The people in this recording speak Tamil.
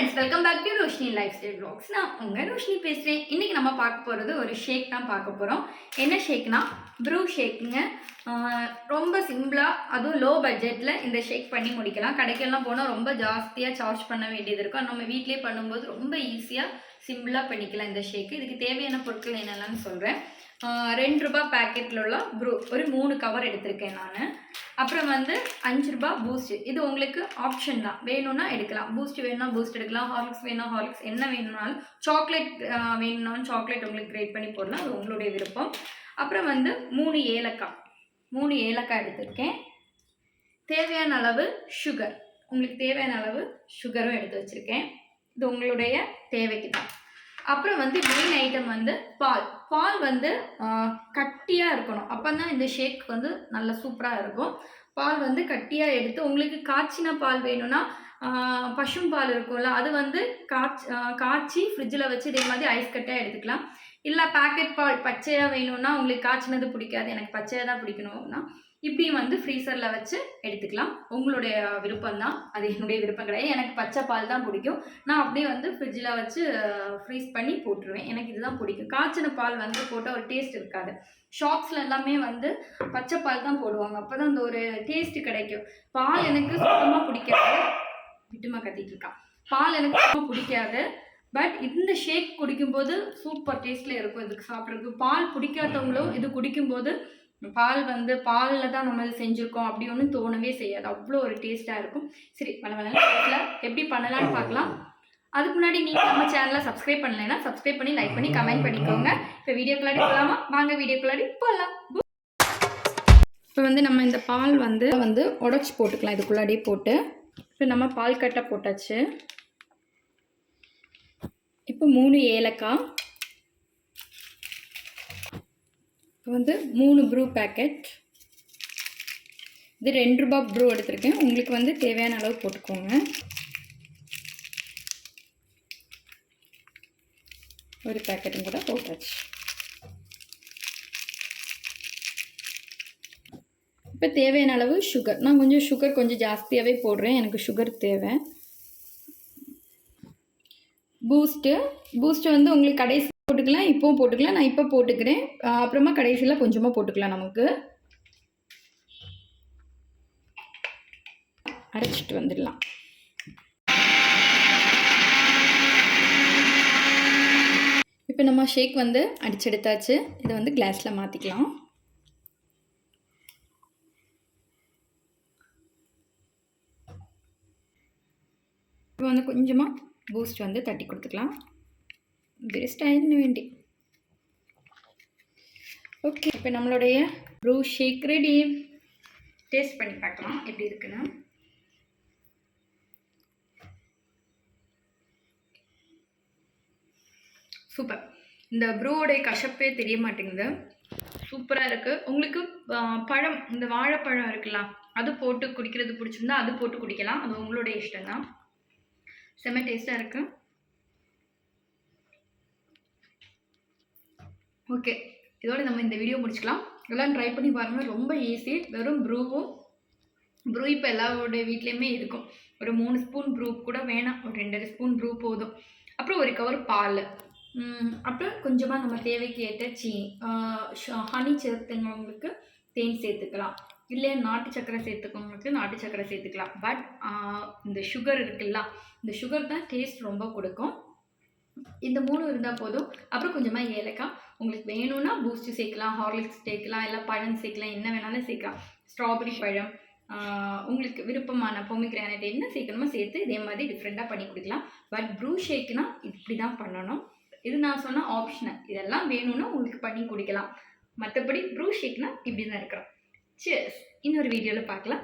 friends, welcome back to Roshni Lifestyle Vlogs. நான் உங்க ரோஷினி பேசுறேன். இன்னைக்கு நம்ம பார்க்க போறது ஒரு ஷேக் தான் பார்க்க போறோம். என்ன ஷேக்னா ப்ரூ ஷேக்குங்க. ரொம்ப சிம்பிளா அதுவும் லோ பட்ஜெட்ல இந்த ஷேக் பண்ணி முடிக்கலாம். கடைக்கெல்லாம் போனா ரொம்ப ஜாஸ்தியா சார்ஜ் பண்ண வேண்டியது இருக்கும். நம்ம வீட்லயே பண்ணும்போது ரொம்ப ஈஸியா சிம்பிளா பண்ணிக்கலாம் இந்த ஷேக். இதுக்கு தேவையான பொருட்கள் என்னெல்லாம் சொல்றேன். 2 ரூபாய் பேக்கெட்டில் உள்ள ப்ரூ ஒரு 3 கவர் எடுத்திருக்கேன் நான். அப்புறம் வந்து 5 ரூபாய் பூஸ்ட். இது உங்களுக்கு ஆப்ஷன் தான், வேணும்னா எடுக்கலாம். பூஸ்ட் வேணும்னா பூஸ்ட் எடுக்கலாம், ஹார்லிக்ஸ் வேணும்னா ஹார்லிக்ஸ், என்ன வேணும்னாலும். சாக்லேட் வேணும்னாலும் சாக்லேட் உங்களுக்கு கிரேட் பண்ணி போடலாம், அது உங்களுடைய விருப்பம். அப்புறம் வந்து 3 ஏலக்காய் எடுத்திருக்கேன். தேவையான அளவு சுகர், உங்களுக்கு தேவையான அளவு சுகரும் எடுத்து வச்சுருக்கேன். இது உங்களுடைய தேவைக்கு தான். அப்புறம் வந்து மெயின் ஐட்டம் வந்து பால் வந்து கட்டியாக இருக்கணும், அப்போ தான் இந்த ஷேக் வந்து நல்லா சூப்பராக இருக்கும். பால் வந்து கட்டியாக எடுத்து, உங்களுக்கு காய்ச்சின பால் வேணும்னா பசும் பால் இருக்கும்ல, அது வந்து காய்ச்சி ஃப்ரிட்ஜில் வச்சு இதே மாதிரி ஐஸ் கட்டாக எடுத்துக்கலாம். இல்லை பேக்கெட் பால் பச்சையாக வேணும்னா, உங்களுக்கு காய்ச்சினது பிடிக்காது, எனக்கு பச்சையாக தான் பிடிக்கணும்னா இப்படியும் வந்து ஃப்ரீசரில் வச்சு எடுத்துக்கலாம். உங்களுடைய விருப்பம் தான், அது என்னுடைய விருப்பம் கிடையாது. எனக்கு பச்சை பால் தான் பிடிக்கும், நான் அப்படியே வந்து ஃப்ரிட்ஜில் வச்சு ஃப்ரீஸ் பண்ணி போட்டுருவேன். எனக்கு இதுதான் பிடிக்கும். காய்ச்சின பால் வந்து போட்டால் ஒரு டேஸ்ட் இருக்காது. ஷாப்ஸில் எல்லாமே வந்து பச்சை பால் தான் போடுவாங்க, அப்போ தான் அந்த ஒரு டேஸ்ட்டு கிடைக்கும். பால் எனக்கு சுத்தமாக பிடிக்காது. விட்டுமா கத்திட்டு இருக்கான். பால் எனக்கு சுத்தமாக பிடிக்காது. பட் இந்த ஷேக் குடிக்கும்போது சூப்பர் டேஸ்ட்டில் இருக்கும் இதுக்கு சாப்பிட்றதுக்கு. பால் பிடிக்காதவங்களும் இது குடிக்கும்போது பாலில் தான் நம்ம செஞ்சுருக்கோம் அப்படி ஒன்றும் தோணவே செய்யாது, அவ்வளோ ஒரு டேஸ்ட்டாக இருக்கும். சரி, வீட்டில் எப்படி பண்ணலான்னு பார்க்கலாம். அதுக்கு முன்னாடி நீங்கள் நம்ம சேனலை சப்ஸ்கிரைப் பண்ணலைன்னா சப்ஸ்கிரைப் பண்ணி லைக் பண்ணி கமெண்ட் பண்ணிக்கோங்க. இப்போ வீடியோக்குள்ளாடி போகலாமா? வாங்க வீடியோக்குள்ளாடி போகலாம். இப்போ வந்து நம்ம இந்த பால் வந்து உடச்சி போட்டுக்கலாம். இதுக்குள்ளாடி போட்டு இப்போ நம்ம பால் கட்டை போட்டாச்சு. இப்போ 3 ஏலக்காய், இப்போ வந்து 3 ப்ரூ பேக்கெட். இது 2 ரூபாய் ப்ரூ எடுத்திருக்கேன், உங்களுக்கு வந்து தேவையான அளவு போட்டுக்கோங்க. ஒரு பேக்கெட்டும் கூட போட்டாச்சு. இப்போ தேவையான அளவு சுகர், நான் கொஞ்சம் சுகர் கொஞ்சம் ஜாஸ்தியாகவே போடுறேன், எனக்கு சுகர் தேவை. பூஸ்ட்டு வந்து உங்களுக்கு கடைசி போட்டுக்கலாம், இப்போவும் போட்டுக்கலாம். நான் இப்போ போட்டுக்கிறேன், அப்புறமா கடைசியில் கொஞ்சமாக போட்டுக்கலாம். நமக்கு அரைச்சிட்டு வந்துடலாம். இப்போ நம்ம ஷேக் வந்து அடிச்செடுத்தாச்சு. இதை வந்து கிளாஸில் மாற்றிக்கலாம். இப்போ வந்து கொஞ்சமாக பூஸ்ட் வந்து தட்டி கொடுத்துக்கலாம், வேஸ்ட் ஆயிடுன்னு வேண்டி. ஓகே, இப்போ நம்மளுடைய ப்ரூ ஷேக் ரெடி. டேஸ்ட் பண்ணி பார்க்கலாம் எப்படி இருக்குன்னு. சூப்பர், இந்த ப்ரூவோடைய கசப்பே தெரிய மாட்டேங்குது, சூப்பராக இருக்குது. உங்களுக்கு பழம், இந்த வாழைப்பழம் இருக்குல்ல, அது போட்டு குடிக்கிறது பிடிச்சிருந்தா அது போட்டு குடிக்கலாம், அது உங்களுடைய இஷ்டம் தான். செம்ம டேஸ்ட்டாக இருக்குது. ஓகே, இதோடு நம்ம இந்த வீடியோ முடிச்சுக்கலாம். எல்லாம் ட்ரை பண்ணி பாருங்கள், ரொம்ப ஈஸி. வெறும் ப்ரூ இப்போ எல்லாரோடைய வீட்லேயுமே இருக்கும். ஒரு 3 ஸ்பூன் ப்ரூ கூட வேணாம், ஒரு 2 ஸ்பூன் ப்ரூ போதும். அப்புறம் ஒரு கவர் பால், அப்புறம் கொஞ்சமாக நம்ம தேவைக்கு ஏற்ற ஹனி சேர்த்துங்கவங்களுக்கு தேன் சேர்த்துக்கலாம், இல்லை நாட்டு சக்கரை சேர்த்துக்கவங்களுக்கு நாட்டு சக்கரை சேர்த்துக்கலாம். பட் இந்த சுகர் இருக்குல்ல, இந்த சுகர் தான் டேஸ்ட் ரொம்ப கொடுக்கும். இந்த 3 இருந்தால் போதும். அப்புறம் கொஞ்சமாக ஏலக்காய், உங்களுக்கு வேணும்னா பூஸ்ட்டு சேர்க்கலாம், ஹார்லிக்ஸ் சேர்க்கலாம், இல்லை பழம் சேர்க்கலாம், என்ன வேணாலும் சேர்க்கலாம். ஸ்ட்ராபெரி பழம், உங்களுக்கு விருப்பமான பொமிக்ரானட் என்ன சேர்க்கணுமோ சேர்த்து இதே மாதிரி டிஃப்ரெண்ட்டாக பண்ணி குடிக்கலாம். பட் ப்ரூ ஷேக்னா இப்படி தான் பண்ணணும். இது நான் சொன்ன ஆப்ஷனல், இதெல்லாம் வேணும்னா உங்களுக்கு பண்ணி குடிக்கலாம். மற்றபடி ப்ரூ ஷேக்னா இப்படி தான் இருக்கிறோம். சரி, இன்னொரு வீடியோவில் பார்க்கலாம்.